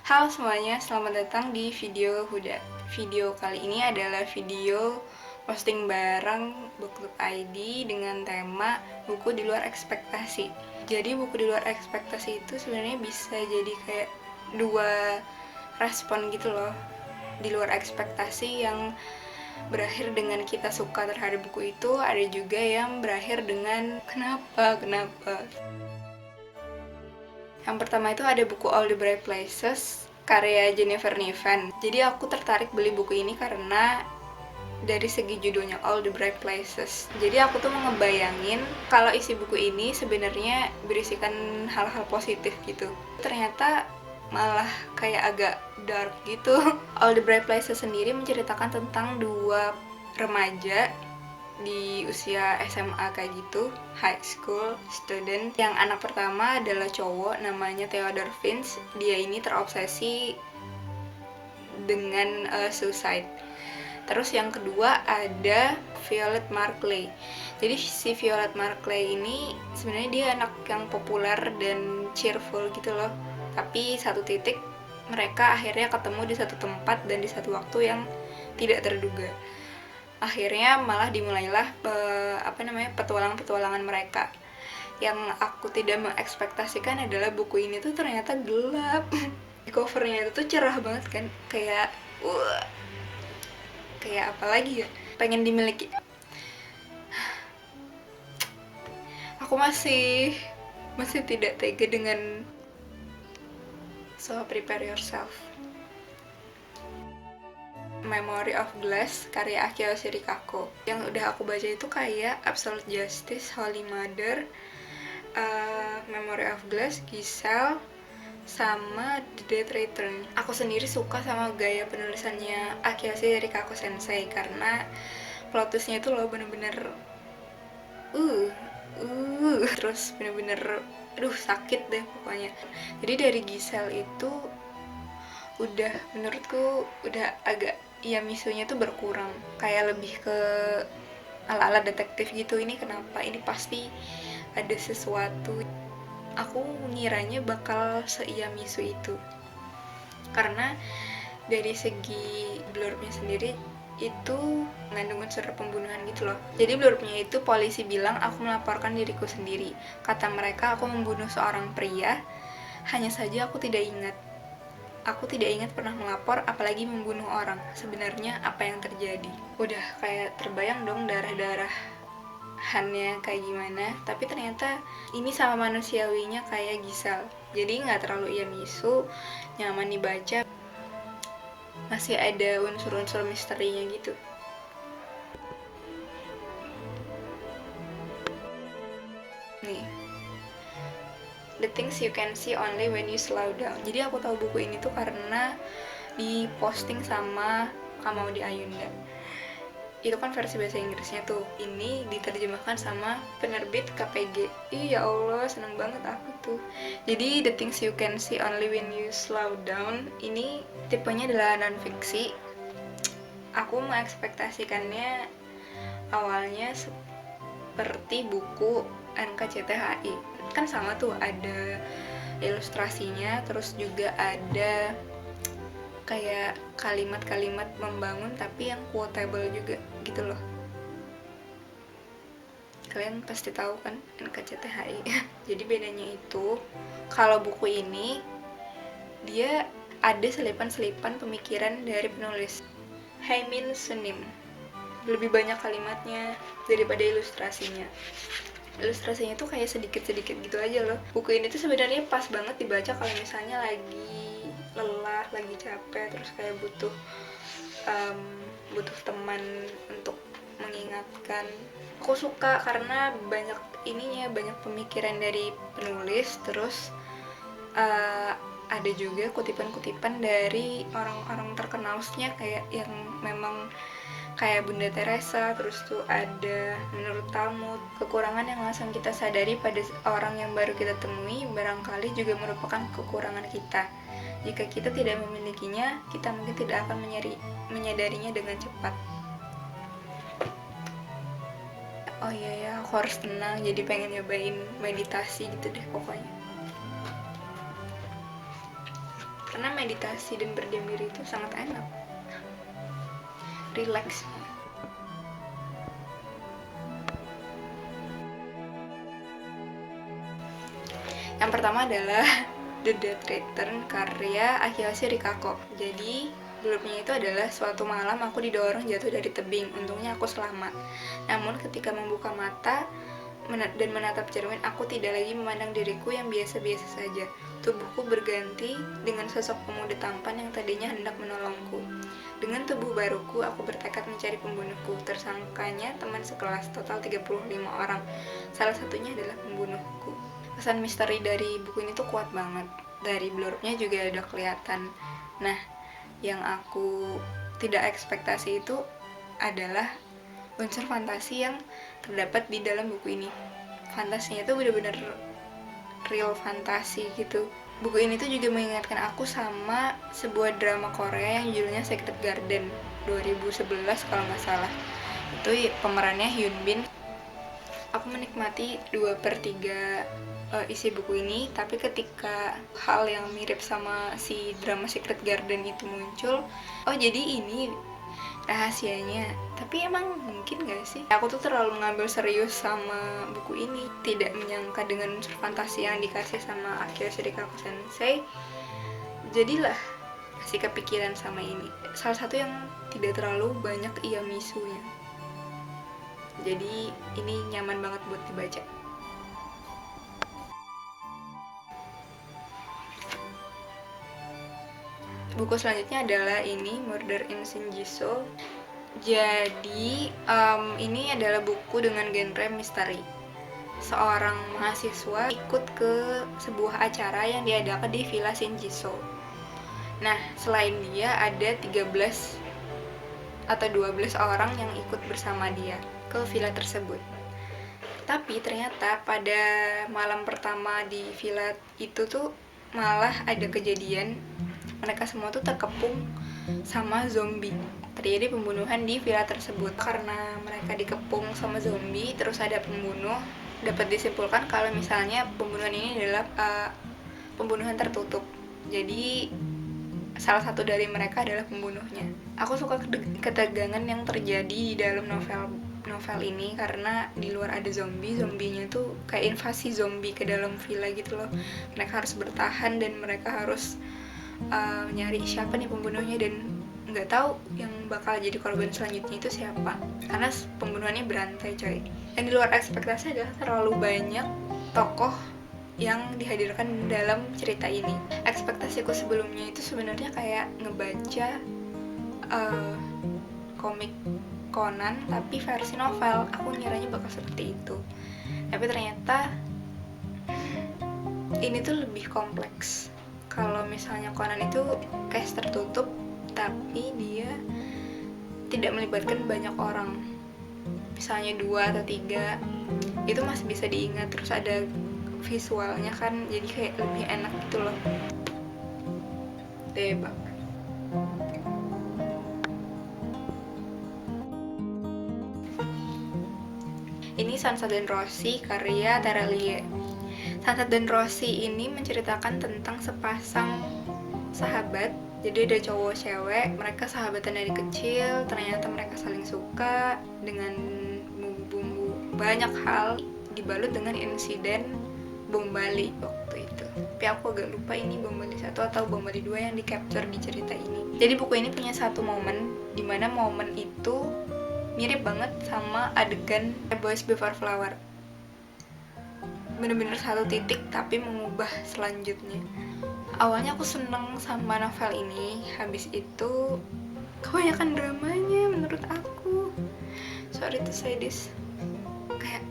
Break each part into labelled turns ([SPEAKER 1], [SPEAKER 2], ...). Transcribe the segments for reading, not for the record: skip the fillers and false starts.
[SPEAKER 1] Halo semuanya, selamat datang di video Huda. Video kali ini adalah video posting bareng Book Club ID dengan tema buku di luar ekspektasi. Jadi buku di luar ekspektasi itu sebenarnya bisa jadi kayak dua respon gitu loh. Di luar ekspektasi yang berakhir dengan kita suka terhadap buku itu, ada juga yang berakhir dengan kenapa. Yang pertama itu ada buku All the Bright Places karya Jennifer Niven. Jadi aku tertarik beli buku ini karena dari segi judulnya All the Bright Places. Jadi aku tuh mau ngebayangin kalau isi buku ini sebenarnya berisikan hal-hal positif gitu. Ternyata malah kayak agak dark gitu. All the Bright Places sendiri menceritakan tentang dua remaja di usia SMA kayak gitu, high school student. Yang anak pertama adalah cowok namanya Theodore Vince. Dia ini terobsesi dengan suicide. Terus yang kedua ada Violet Markley. Jadi si Violet Markley ini sebenarnya dia anak yang populer dan cheerful gitu loh. Tapi satu titik mereka akhirnya ketemu di satu tempat dan di satu waktu yang tidak terduga. Akhirnya malah dimulailah petualangan-petualangan mereka. Yang aku tidak mengekspektasikan adalah buku ini tuh ternyata gelap. Di covernya itu tuh cerah banget kan, kayak kayak apa lagi ya, pengen dimiliki. Aku masih tidak tega dengan So Prepare Yourself. Memory of Glass karya Akio Shirikako. Yang udah aku baca itu kayak Absolute Justice, Holy Mother, Memory of Glass, Giselle, sama The Dead Return. Aku sendiri suka sama gaya penulisannya Akio Shirikako Sensei karena plot twist-nya itu loh bener-bener terus bener-bener sakit deh pokoknya. Jadi dari Giselle itu udah menurutku udah agak misunya tuh berkurang, kayak lebih ke ala-ala detektif gitu. Ini kenapa, ini pasti ada sesuatu. Aku ngiranya bakal misu itu karena dari segi blurbnya sendiri itu mengandung unsur pembunuhan gitu loh. Jadi blurbnya itu polisi bilang, aku melaporkan diriku sendiri. Kata mereka aku membunuh seorang pria, hanya saja aku tidak ingat pernah melapor, apalagi membunuh orang. Sebenarnya apa yang terjadi? Udah kayak terbayang dong darah-darahannya kayak gimana. Tapi ternyata ini sama manusiawinya kayak Giselle. Jadi nggak terlalu misu, nyaman dibaca. Masih ada unsur-unsur misterinya gitu. Nih, The Things You Can See Only When You Slow Down. Jadi aku tahu buku ini tuh karena diposting sama Kamaudi Ayunda. Itu kan versi bahasa Inggrisnya tuh. Ini diterjemahkan sama penerbit KPG. Ih ya Allah, seneng banget aku tuh. Jadi The Things You Can See Only When You Slow Down ini tipenya adalah non-fiksi. Aku mengekspektasikannya awalnya seperti buku NKCTHI. Kan sama tuh, ada ilustrasinya, terus juga ada kayak kalimat-kalimat membangun tapi yang quotable juga gitu loh. Kalian pasti tahu kan NKCTHI. Jadi bedanya itu, kalau buku ini dia ada selipan-selipan pemikiran dari penulis Haimin Sunim. Lebih banyak kalimatnya daripada ilustrasinya. Ilustrasinya tuh kayak sedikit-sedikit gitu aja loh. Buku ini tuh sebenarnya pas banget dibaca kalau misalnya lagi lelah, lagi capek, terus kayak butuh teman untuk mengingatkan. Aku suka karena banyak pemikiran dari penulis, terus ada juga kutipan-kutipan dari orang-orang terkenalnya kayak yang memang kayak Bunda Teresa. Terus tuh ada menurut Talmud, kekurangan yang langsung kita sadari pada orang yang baru kita temui barangkali juga merupakan kekurangan kita. Jika kita tidak memilikinya, kita mungkin tidak akan menyadarinya dengan cepat. Oh iya ya, aku harus tenang, jadi pengen nyobain meditasi gitu deh pokoknya. karena meditasi dan berdiam diri itu sangat enak, relax. Yang pertama adalah The Death Return karya Akiyoshi Rikako. Jadi blurnya itu adalah suatu malam aku didorong jatuh dari tebing, untungnya aku selamat. Namun ketika membuka mata dan menatap cermin, aku tidak lagi memandang diriku yang biasa-biasa saja. Tubuhku berganti dengan sosok pemuda tampan yang tadinya hendak menolongku. Dengan tubuh baruku, aku bertekad mencari pembunuhku. Tersangkanya teman sekelas, total 35 orang. Salah satunya adalah pembunuhku. Kesan misteri dari buku ini tuh kuat banget. Dari blurnya juga udah kelihatan. Nah, yang aku tidak ekspektasi itu adalah unsur fantasi yang terdapat di dalam buku ini. Fantasinya tuh bener-bener real fantasi gitu. Buku ini tuh juga mengingatkan aku sama sebuah drama Korea yang judulnya Secret Garden 2011 kalau nggak salah. Itu pemerannya Hyun Bin. Aku menikmati 2/3 isi buku ini, tapi ketika hal yang mirip sama si drama Secret Garden itu muncul, oh jadi ini rahasianya. Tapi emang mungkin gak sih? Aku tuh terlalu mengambil serius sama buku ini, tidak menyangka dengan unsur fantasi yang dikasih sama Akiyoshi Rikako Sensei. Jadilah kasih kepikiran sama ini. Salah satu yang tidak terlalu banyak iamisunya. Jadi ini nyaman banget buat dibaca. Buku selanjutnya adalah ini, Murder in Shinjuku. Jadi ini adalah buku dengan genre misteri. Seorang mahasiswa ikut ke sebuah acara yang diadakan di Villa Shinjuku. Nah, selain dia ada 13 atau 12 orang yang ikut bersama dia ke villa tersebut. Tapi ternyata pada malam pertama di villa itu tuh malah ada kejadian mereka semua tuh terkepung sama zombie. Terjadi pembunuhan di villa tersebut. Karena mereka dikepung sama zombie, terus ada pembunuh, dapat disimpulkan kalau misalnya pembunuhan ini adalah pembunuhan tertutup. Jadi salah satu dari mereka adalah pembunuhnya. Aku suka ketegangan yang terjadi di dalam novel ini karena di luar ada zombinya tuh kayak invasi zombie ke dalam villa gitu loh. Mereka harus bertahan dan mereka harus nyari siapa nih pembunuhnya, dan nggak tahu yang bakal jadi korban selanjutnya itu siapa karena pembunuhannya berantai coy. Yang di luar ekspektasi adalah terlalu banyak tokoh yang dihadirkan dalam cerita ini. Ekspektasiku sebelumnya itu sebenarnya kayak ngebaca komik Conan tapi versi novel. Aku ngiranya bakal seperti itu, tapi ternyata ini tuh lebih kompleks. Kalau misalnya Conan itu case tertutup, tapi dia tidak melibatkan banyak orang, misalnya 2 atau 3, itu masih bisa diingat. Terus ada visualnya kan, jadi kayak lebih enak gitu loh. Debak. Ini Sunset dan Rosie karya Terelie. Sunset dan Rosie ini menceritakan tentang sepasang sahabat. Jadi ada cowok cewek, mereka sahabatan dari kecil, ternyata mereka saling suka dengan bumbu-bumbu banyak hal, dibalut dengan insiden bom Bali waktu itu. Tapi aku agak lupa ini bom Bali 1 atau bom Bali 2 yang di capture di cerita ini. Jadi buku ini punya satu momen, dimana momen itu mirip banget sama adegan A Boys Before Flower. Bener-bener satu titik tapi mengubah selanjutnya. Awalnya aku seneng sama novel ini, habis itu kebanyakan dramanya menurut aku. Sorry to say this. Kayak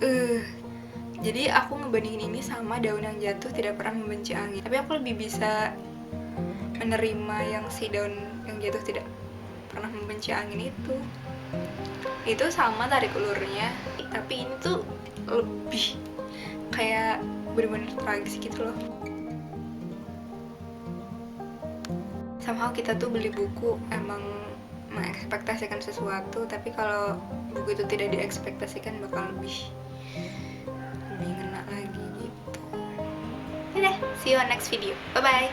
[SPEAKER 1] Jadi aku ngebandingin ini sama Daun yang Jatuh Tidak Pernah Membenci Angin. Tapi aku lebih bisa menerima yang si Daun yang Jatuh Tidak Pernah Membenci Angin itu. Itu sama tarik ulurnya, tapi ini tuh lebih kayak bener-bener tragis gitu loh. Somehow kita tuh beli buku emang mengekspektasikan sesuatu, tapi kalau buku itu tidak diekspektasikan bakal lebih ngena lagi gitu. Udah, see you on next video. Bye bye.